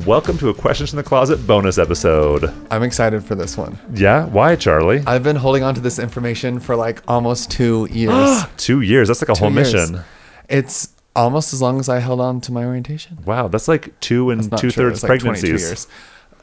Welcome to a Questions from the Closet bonus episode. I'm excited for this one. Yeah? Why, Charlie? I've been holding on to this information for like almost 2 years. 2 years. That's like a whole mission. It's almost as long as I held on to my orientation. Wow, that's like 2 and That's not true. 2/3 It's like 22 pregnancies. years.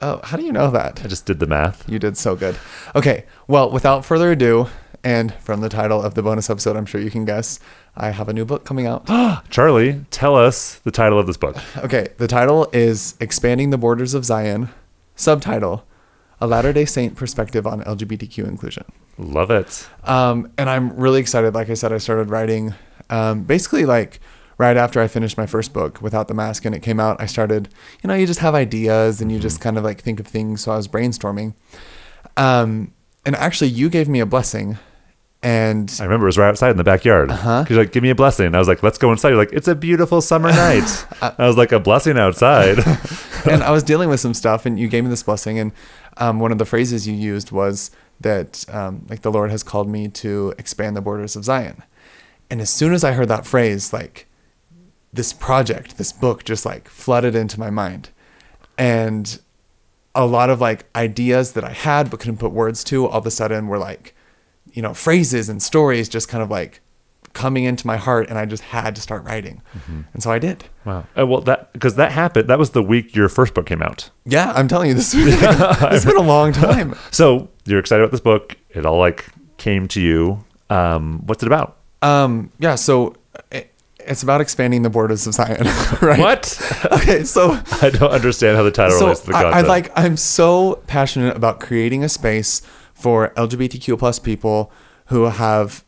Oh, how do you know that? I just did the math. You did so good. Okay, well, without further ado, and from the title of the bonus episode, I'm sure you can guess, I have a new book coming out. Charlie, tell us the title of this book. Okay, the title is Expanding the Borders of Zion. Subtitle, A Latter-day Saint Perspective on LGBTQ Inclusion. Love it. And I'm really excited. Like I said, I started writing basically like right after I finished my first book, Without the Mask, and it came out. I started, you just have ideas and you just kind of like think of things. So I was brainstorming. And actually, you gave me a blessing. And I remember it was right outside in the backyard. Because you're like, give me a blessing. And I was like, let's go inside. You're like, it's a beautiful summer night. I was like, a blessing outside. And I was dealing with some stuff, and you gave me this blessing. And one of the phrases you used was that like the Lord has called me to expand the borders of Zion. And as soon as I heard that phrase, like this project, this book just like flooded into my mind. And a lot of like ideas that I had but couldn't put words to all of a sudden were like, phrases and stories just kind of like coming into my heart, and I just had to start writing. And so I did. Wow. Well, because that happened. That was the week your first book came out. Yeah, I'm telling you, it's been a long time. So you're excited about this book. It all like came to you. What's it about? Yeah, so it's about expanding the borders of Zion, right? What? Okay, so I don't understand how the title relates to the concept. I'm so passionate about creating a space for LGBTQ plus people who have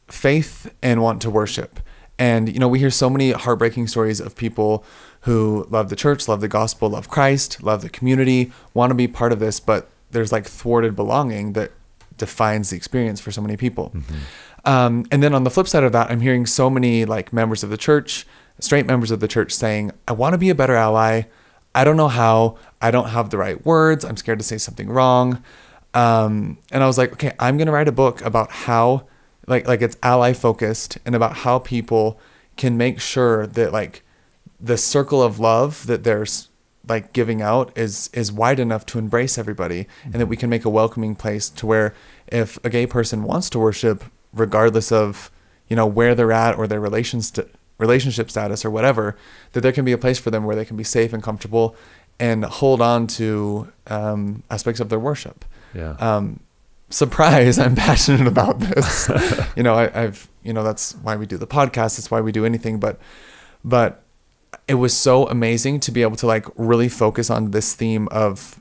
faith and want to worship. And, we hear so many heartbreaking stories of people who love the church, love the gospel, love Christ, love the community, want to be part of this, but there's like thwarted belonging that defines the experience for so many people. And then on the flip side of that, I'm hearing so many like members of the church, straight members of the church saying, I want to be a better ally. I don't know how. I don't have the right words. I'm scared to say something wrong. And I was like, okay, I'm going to write a book about how like it's ally focused, and about how people can make sure that like the circle of love that there's like giving out is wide enough to embrace everybody, and that we can make a welcoming place to where if a gay person wants to worship, regardless of, where they're at or their relationship status or whatever, that there can be a place for them where they can be safe and comfortable and hold on to aspects of their worship. Yeah. Surprise, I'm passionate about this. I've that's why we do the podcast. That's why we do anything. But it was so amazing to be able to like really focus on this theme of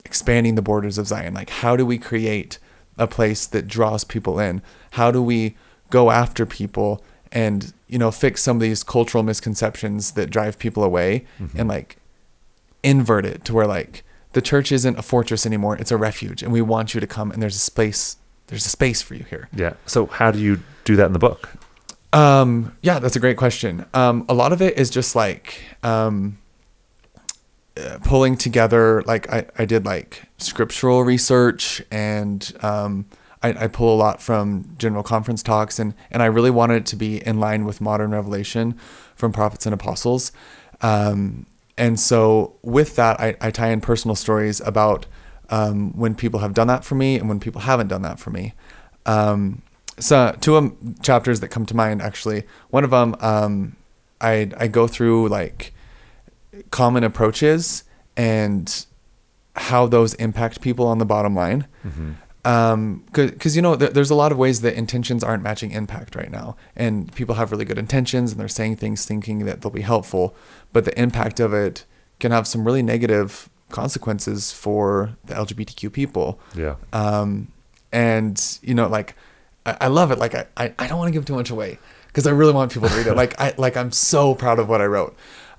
expanding the borders of Zion. Like, how do we create a place that draws people in? How do we go after people and, fix some of these cultural misconceptions that drive people away, and like invert it to where like the church isn't a fortress anymore. It's a refuge, and we want you to come, and there's a space for you here. Yeah. So how do you do that in the book? Yeah, that's a great question. A lot of it is just like, pulling together, like I did like scriptural research, and, I pull a lot from general conference talks, and I really wanted it to be in line with modern revelation from prophets and apostles. And so with that, I tie in personal stories about when people have done that for me and when people haven't done that for me. So two chapters that come to mind, actually. One of them, I go through like common approaches and how those impact people on the bottom line. Because there's a lot of ways that intentions aren't matching impact right now, and people have really good intentions and they're saying things thinking that they'll be helpful, but the impact of it can have some really negative consequences for the LGBTQ people. Yeah. And like I love it. Like I don't want to give too much away because I really want people to read it. I'm so proud of what I wrote.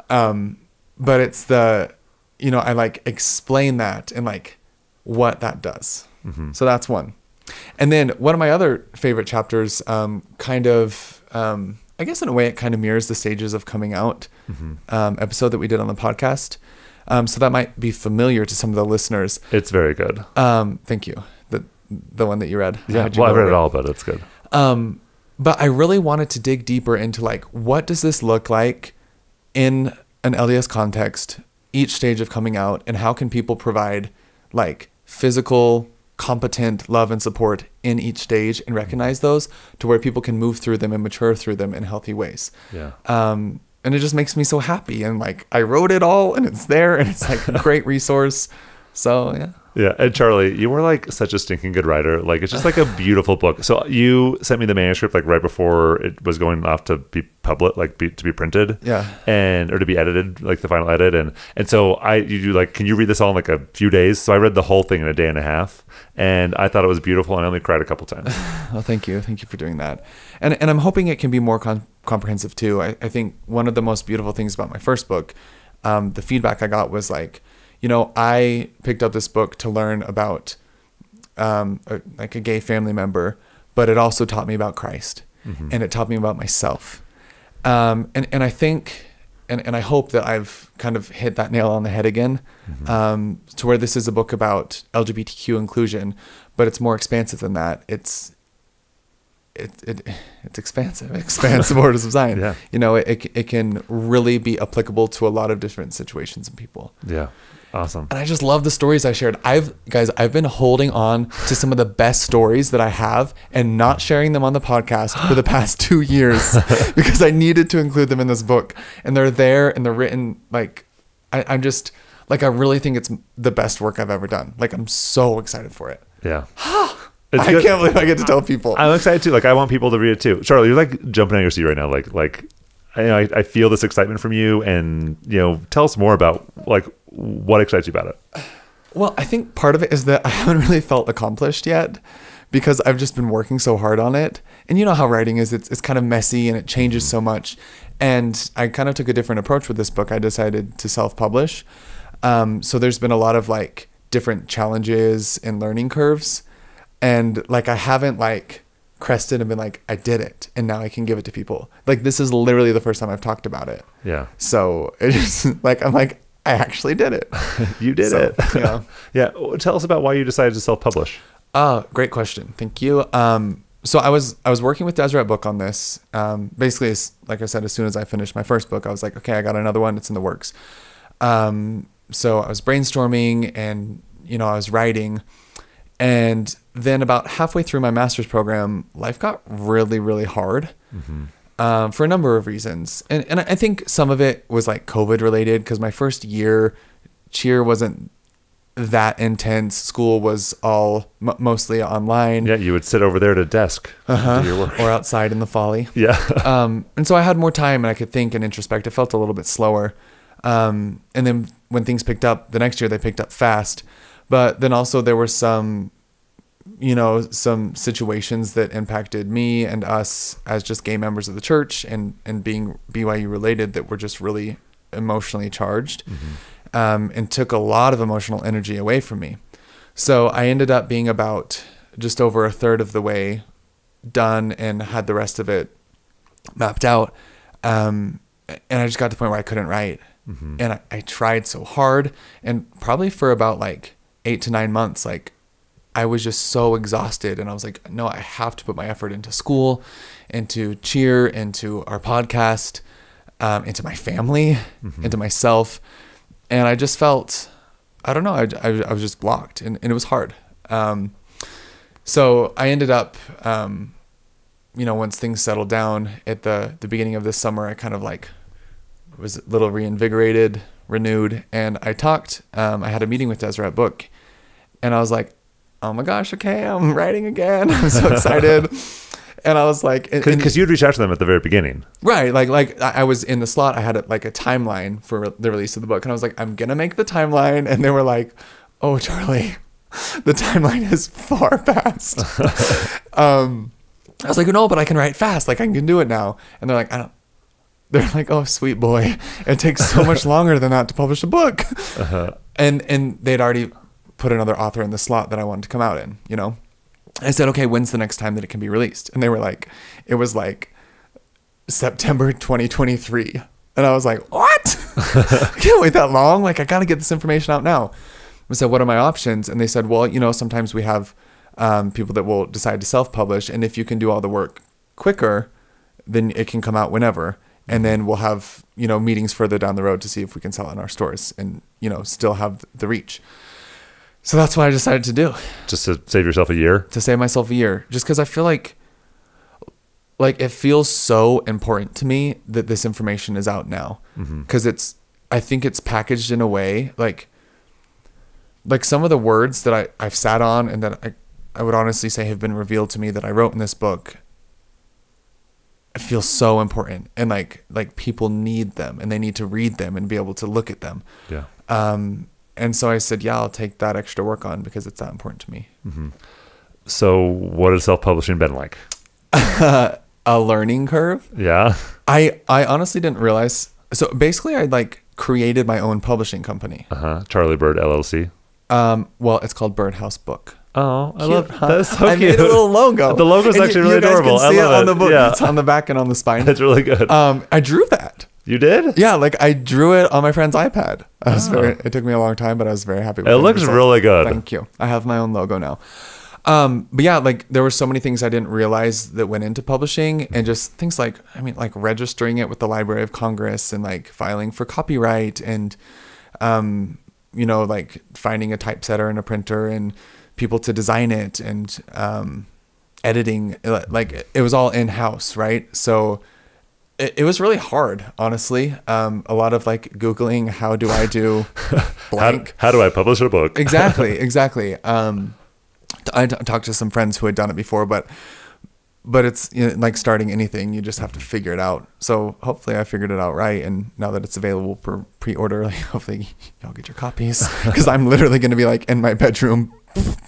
But it's I like explain that and like what that does. So that's one. And then one of my other favorite chapters, kind of, I guess in a way it kind of mirrors the stages of coming out, episode that we did on the podcast. So that might be familiar to some of the listeners. It's very good. Thank you. The one that you read. Yeah. Well, I read it all, but it's good. But I really wanted to dig deeper into like, what does this look like in an LDS context each stage of coming out, and how can people provide like physical, competent love and support in each stage and recognize those to where people can move through them and mature through them in healthy ways. Yeah. And it just makes me so happy. And like, I wrote it all and it's there and it's like a great resource. So yeah. Yeah. And Charlie, you were like such a stinking good writer. Like, it's just like a beautiful book. So you sent me the manuscript like right before it was going off to be public, like to be printed. Yeah. Or to be edited, like the final edit. And so you do like, can you read this all in like a few days? So I read the whole thing in a day and a half, and I thought it was beautiful, and I only cried a couple times. Well, thank you. Thank you for doing that. And I'm hoping it can be more comprehensive too. I think one of the most beautiful things about my first book, the feedback I got was like, you know, I picked up this book to learn about like a gay family member, but it also taught me about Christ, and it taught me about myself. And I think, and I hope that I've kind of hit that nail on the head again, to where this is a book about LGBTQ inclusion, but it's more expansive than that. It's expansive orders of Zion. Yeah. You know, it can really be applicable to a lot of different situations and people. Yeah. Awesome. And I just love the stories I shared. I've been holding on to some of the best stories that I have and not sharing them on the podcast for the past 2 years because I needed to include them in this book. And they're there and they're written like, I'm just like, I really think it's the best work I've ever done. Like, I'm so excited for it. Yeah. I can't believe I get to tell people. I'm excited too. Like, I want people to read it too. Charlie, you're like jumping out of your seat right now. Like, I feel this excitement from you, and you know, tell us more about like what excites you about it. Well, I think part of it is that I haven't really felt accomplished yet because I've just been working so hard on it. And you know how writing is, it's kind of messy and it changes so much. And I kind of took a different approach with this book. I decided to self-publish. So there's been a lot of like different challenges and learning curves. And like, I haven't like crested and been like, I did it and now I can give it to people. Like, this is literally the first time I've talked about it. Yeah. So it's like, I'm like, I actually did it. You did it. Yeah. Yeah. Tell us about why you decided to self-publish. Great question. Thank you. So I was working with Deseret Book on this. Basically, like I said, as soon as I finished my first book, I was like, okay, I got another one. It's in the works. So I was brainstorming and, you know, I was writing. And then about halfway through my master's program, life got really, really hard for a number of reasons. And I think some of it was like COVID related because my first year, cheer wasn't that intense. School was all mostly online. Yeah, you would sit over there at a desk and do your work. Or outside in the folly. Yeah. And so I had more time and I could think and introspect. It felt a little bit slower. And then when things picked up the next year, they picked up fast. But then also there were some, you know, some situations that impacted me and us as just gay members of the church and being BYU related that were just really emotionally charged. And took a lot of emotional energy away from me. So I ended up being about just over a third of the way done and had the rest of it mapped out. And I just got to the point where I couldn't write. And I tried so hard, and probably for about like 8 to 9 months, like I was just so exhausted. And I was like, no, I have to put my effort into school, into cheer, into our podcast, into my family, into myself. And I just felt, I don't know, I was just blocked and it was hard. So I ended up, you know, once things settled down at the beginning of this summer, I kind of like was a little reinvigorated, renewed. And I talked, I had a meeting with Deseret Book and I was like, oh my gosh, okay, I'm writing again. I'm so excited. And I was like, because you'd reach out to them at the very beginning, right? Like I was in the slot. I had like a timeline for the release of the book, and I was like, I'm gonna make the timeline. And they were like, oh, Charlie, the timeline is far past. I was like, no, but I can write fast. Like I can do it now. And they're like, I don't. They're like, oh, sweet boy, it takes so much longer than that to publish a book. And they'd already put another author in the slot that I wanted to come out in, you know. I said, okay, when's the next time that it can be released? And they were like, it was like September 2023. And I was like, what? I can't wait that long. Like, I got to get this information out now. I said, what are my options? And they said, well, you know, sometimes we have people that will decide to self-publish. And if you can do all the work quicker, then it can come out whenever. and then we'll have, meetings further down the road to see if we can sell it in our stores and, still have the reach. So that's what I decided to do. Just to save yourself a year? To save myself a year. Just because I feel like it feels so important to me that this information is out now. Because I think it's packaged in a way, like some of the words that I've sat on and that I would honestly say have been revealed to me that I wrote in this book, I feel so important. And like people need them and they need to read them and be able to look at them. Yeah. And so I said, yeah, I'll take that extra work on because it's that important to me. So what has self-publishing been like? A learning curve. Yeah. I honestly didn't realize. So basically I created my own publishing company. Charlie Bird LLC. Well, it's called Birdhouse Book. Oh, I Cute, love huh? that. Is so I cute. made a little logo. The logo's actually really adorable. You guys can see I love it on the book. Yeah. It's on the back and on the spine. It's really good. I drew that. You did? Yeah, I drew it on my friend's iPad. It took me a long time, but I was very happy with it. It looks really good. Thank you. I have my own logo now. But yeah, there were so many things I didn't realize that went into publishing, and just things like registering it with the Library of Congress and filing for copyright and, finding a typesetter and a printer and people to design it and, editing, it was all in-house. Right. So it was really hard, honestly. A lot of Googling, how do I do blank? How do I publish a book? Exactly. I talked to some friends who had done it before, but it's like starting anything, you just have to figure it out. So hopefully I figured it out right. And now that it's available for pre-order, hopefully y'all get your copies, because I'm literally going to be in my bedroom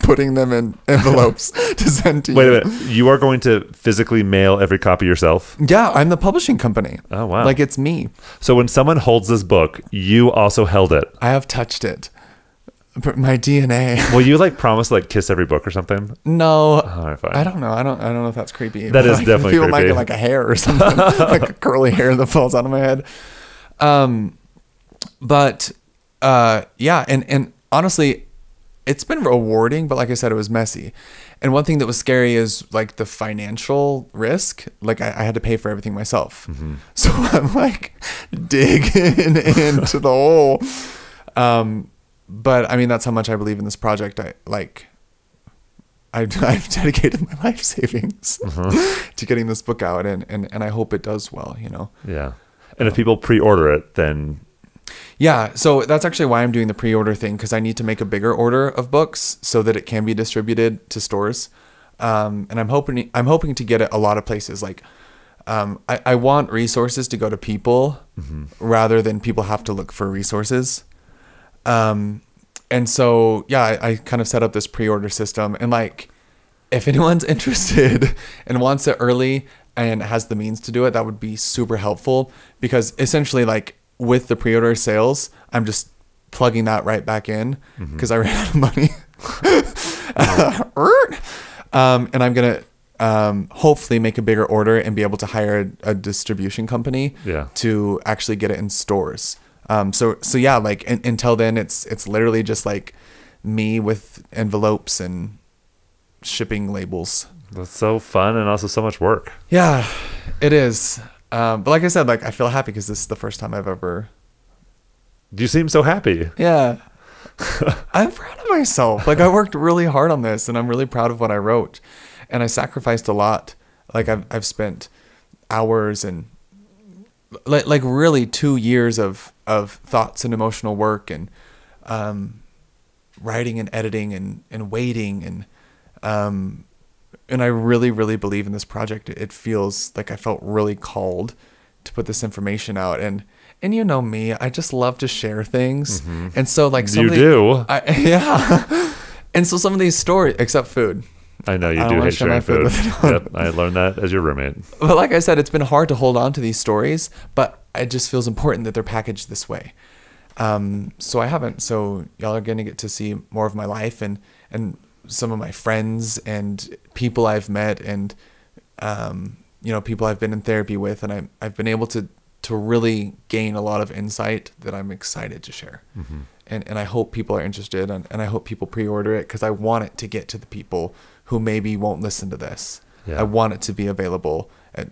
putting them in envelopes to send to you. Wait a minute. You are going to physically mail every copy yourself? Yeah, I'm the publishing company. Oh, wow. It's me. So when someone holds this book, you also held it. I have touched it. My DNA. Will you promise to kiss every book or something? No. All right, fine. I don't know. I don't know if that's creepy. That is definitely people creepy. People might get a hair or something, a curly hair that falls out of my head. But yeah, and honestly, it's been rewarding, but like I said, it was messy. And one thing that was scary is the financial risk. I had to pay for everything myself. So I'm digging into the hole. But that's how much I believe in this project. I've dedicated my life savings to getting this book out, and I hope it does well, Yeah. And if people pre-order it, then... Yeah, so that's actually why I'm doing the pre-order thing, because I need to make a bigger order of books so that it can be distributed to stores. And I'm hoping to get it a lot of places. I want resources to go to people rather than people have to look for resources. And so, yeah, I kind of set up this pre-order system, and if anyone's interested and wants it early and has the means to do it, that would be super helpful, because essentially with the pre-order sales, I'm just plugging that right back in because I ran out of money. And I'm going to hopefully make a bigger order and be able to hire a distribution company to actually get it in stores. So yeah, until then, it's literally just me with envelopes and shipping labels. That's so fun and also so much work. Yeah, it is. But like I said, I feel happy because this is the first time I've ever. You seem so happy. Yeah. I'm proud of myself. I worked really hard on this, and I'm really proud of what I wrote, and I sacrificed a lot. I've spent hours and really 2 years of thoughts and emotional work and writing and editing and waiting and I really, really believe in this project. It feels like I felt really called to put this information out, and you know me, I just love to share things. And so You do. Yeah. And so some of these stories, except food. I know you do hate sharing food. Yep, I learned that as your roommate. But like I said, it's been hard to hold on to these stories, but it just feels important that they're packaged this way. So I haven't. So y'all are going to get to see more of my life and some of my friends and people I've met and, people I've been in therapy with. And I've been able to really gain a lot of insight that I'm excited to share. And I hope people are interested, and I hope people pre-order it, because I want it to get to the people who maybe won't listen to this. Yeah. I want it to be available at,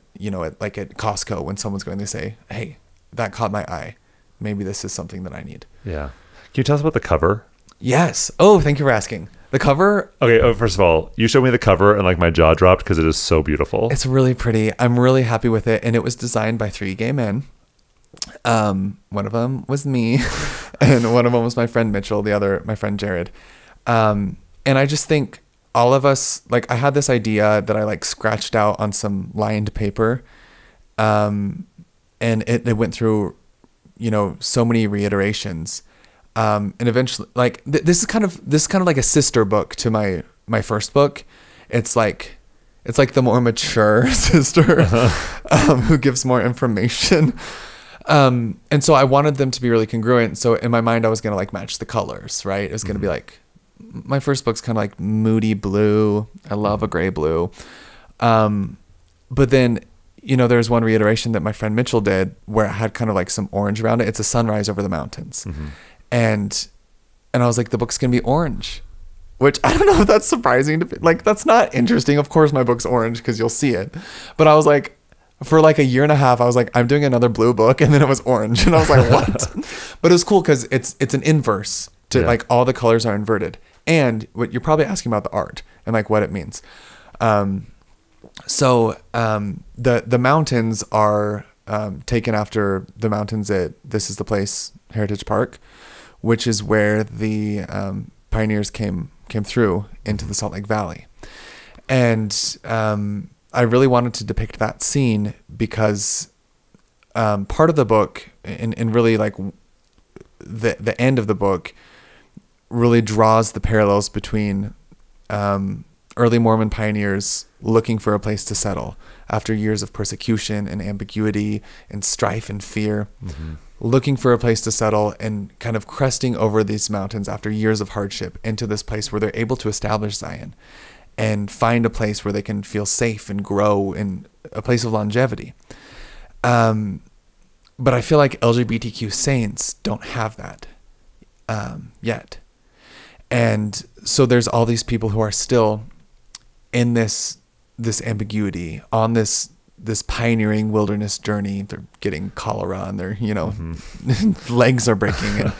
like at Costco when someone's going to say, hey, that caught my eye. Maybe this is something that I need. Yeah. Can you tell us about the cover? Yes. Oh, thank you for asking. The cover, Okay. First of all, you showed me the cover and like my jaw dropped because it is so beautiful. it's really pretty. I'm really happy with it. And it was designed by 3 gay men. One of them was me and one of them was my friend Mitchell, the other, my friend Jared. And I just think all of us, like I had this idea that I like scratched out on some lined paper. And it went through, so many reiterations. And eventually like this is kind of like a sister book to my first book. It's like the more mature sister, who gives more information. And so I wanted them to be really congruent. So in my mind, I was going to like match the colors, right? It was going to be like, my first book's kind of like moody blue. I love a gray blue. But then, there's one reiteration that my friend Mitchell did where it had kind of like some orange around it. It's a sunrise over the mountains. And I was like, the book's going to be orange, which I don't know if that's surprising to like, that's not interesting. Of course my book's orange because you'll see it. But I was like, for like a year and a half, I was like, I'm doing another blue book. And then it was orange. And I was like, what? But it was cool because it's an inverse to like all the colors are inverted. And what you're probably asking about the art and like what it means. So the mountains are taken after the mountains at This Is the Place Heritage Park, which is where the pioneers came through into the Salt Lake Valley. And I really wanted to depict that scene because part of the book and really like the end of the book really draws the parallels between early Mormon pioneers looking for a place to settle after years of persecution and ambiguity and strife and fear, looking for a place to settle and kind of cresting over these mountains after years of hardship into this place where they're able to establish Zion and find a place where they can feel safe and grow in a place of longevity. But I feel like LGBTQ saints don't have that yet. And so there's all these people who are still in this ambiguity on this pioneering wilderness journey. They're getting cholera and their, legs are breaking.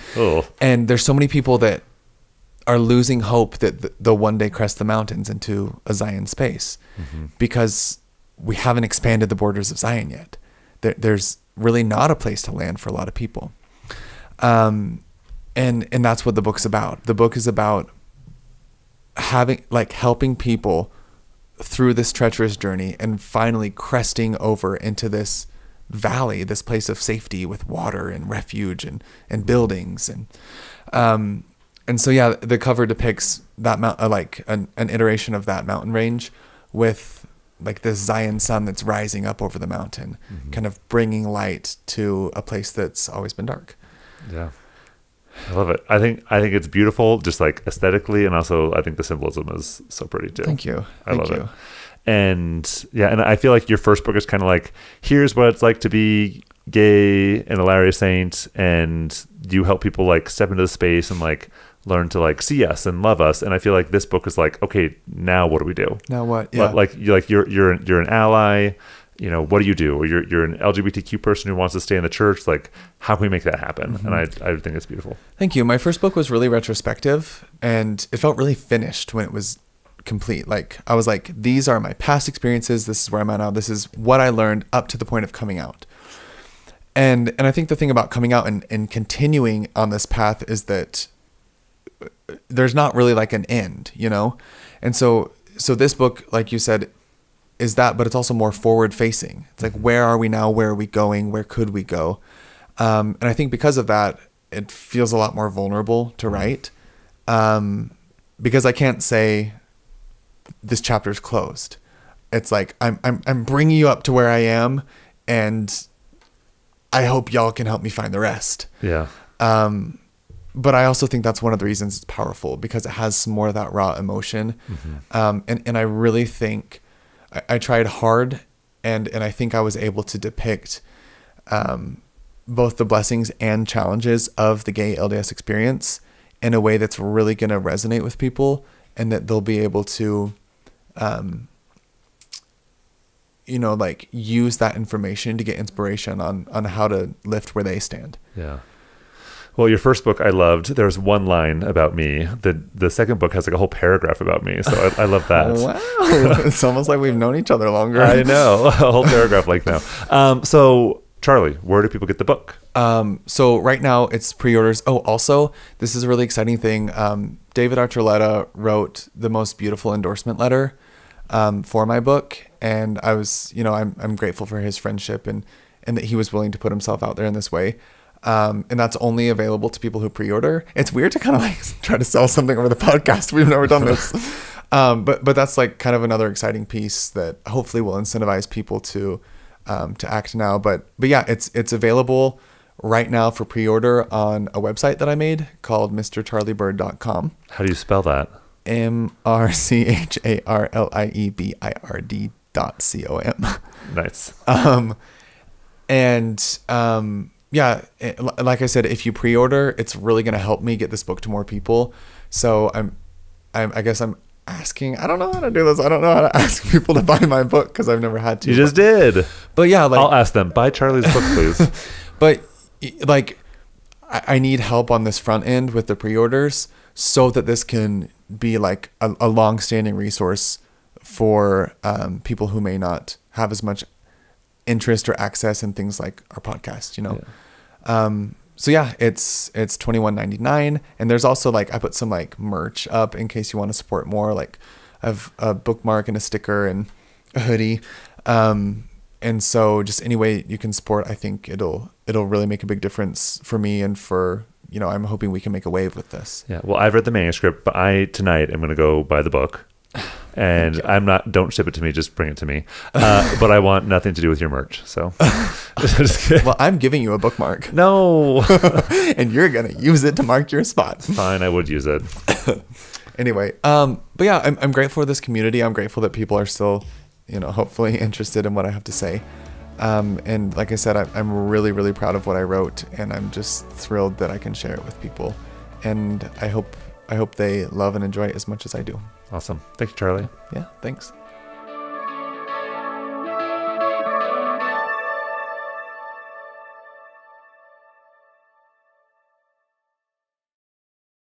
And there's so many people that are losing hope that they'll one day crest the mountains into a Zion space because we haven't expanded the borders of Zion yet. There's really not a place to land for a lot of people. And that's what the book's about. The book is about helping people through this treacherous journey and finally cresting over into this valley, this place of safety with water and refuge and buildings. And so, yeah, the cover depicts that an iteration of that mountain range with like this Zion sun that's rising up over the mountain, kind of bringing light to a place that's always been dark. Yeah. I love it. I think it's beautiful, just like aesthetically, and also I think the symbolism is so pretty too. Thank you. I love it. And yeah, and I feel like your first book is kind of like, here's what it's like to be gay and a Latter-day Saint, and you help people like step into the space and like learn to like see us and love us. And I feel like this book is like, okay, now what do we do? Now what? Yeah. You're an ally. What do you do? Or you're an LGBTQ person who wants to stay in the church. Like, how can we make that happen? And I think it's beautiful. Thank you. My first book was really retrospective, and it felt really finished when it was complete. Like, I was like, these are my past experiences. This is where I'm at now. This is what I learned up to the point of coming out. And I think the thing about coming out and continuing on this path is that there's not really like an end, And so this book, like you said, is that, but it's also more forward facing. It's like, where are we now? Where are we going? Where could we go? And I think because of that, it feels a lot more vulnerable to write. Because I can't say this chapter is closed. It's like, I'm bringing you up to where I am, and I hope y'all can help me find the rest. Yeah. But I also think that's one of the reasons it's powerful, because it has some more of that raw emotion. And I really think I tried hard, and I think I was able to depict both the blessings and challenges of the gay LDS experience in a way that's really going to resonate with people, and that they'll be able to like use that information to get inspiration on how to lift where they stand. Yeah. Well, your first book I loved. There's one line about me. The second book has like a whole paragraph about me. So I love that. Oh, wow. It's almost like we've known each other longer. I know. A whole paragraph like now. So Charlie, where do people get the book? So right now it's pre-orders. Oh, also, this is a really exciting thing. David Archuleta wrote the most beautiful endorsement letter for my book. And I was, I'm grateful for his friendship and that he was willing to put himself out there in this way. And that's only available to people who pre-order. It's weird to kind of like try to sell something over the podcast. We've never done this. But that's like kind of another exciting piece that hopefully will incentivize people to act now. But yeah, it's available right now for pre-order on a website that I made called mrcharliebird.com. How do you spell that? mrcharliebird.com. Nice. Yeah, like I said, if you pre-order, it's really going to help me get this book to more people. So I guess I'm asking, I don't know how to do this. I don't know how to ask people to buy my book because I've never had to. You just did. But yeah, I'll ask them, buy Charlie's book, please. But like, I need help on this front end with the pre-orders so that this can be like a long-standing resource for people who may not have as much interest or access in things like our podcast, Yeah. So yeah, it's $21.99, and there's also like I put some like merch up in case you want to support more. Like I have a bookmark and a sticker and a hoodie, and so just any way you can support, I think it'll really make a big difference for me and for I'm hoping we can make a wave with this. Yeah. Well, I've read the manuscript, but tonight I'm going to go buy the book. And don't ship it to me, just bring it to me. But I want nothing to do with your merch. So, well, I'm giving you a bookmark. No. And you're going to use it to mark your spot. Fine, I would use it. Anyway, but yeah, I'm grateful for this community. I'm grateful that people are still, hopefully interested in what I have to say. And like I said, I'm really, really proud of what I wrote, and I'm just thrilled that I can share it with people. And I hope they love and enjoy it as much as I do. Awesome. Thank you, Charlie. Yeah, thanks.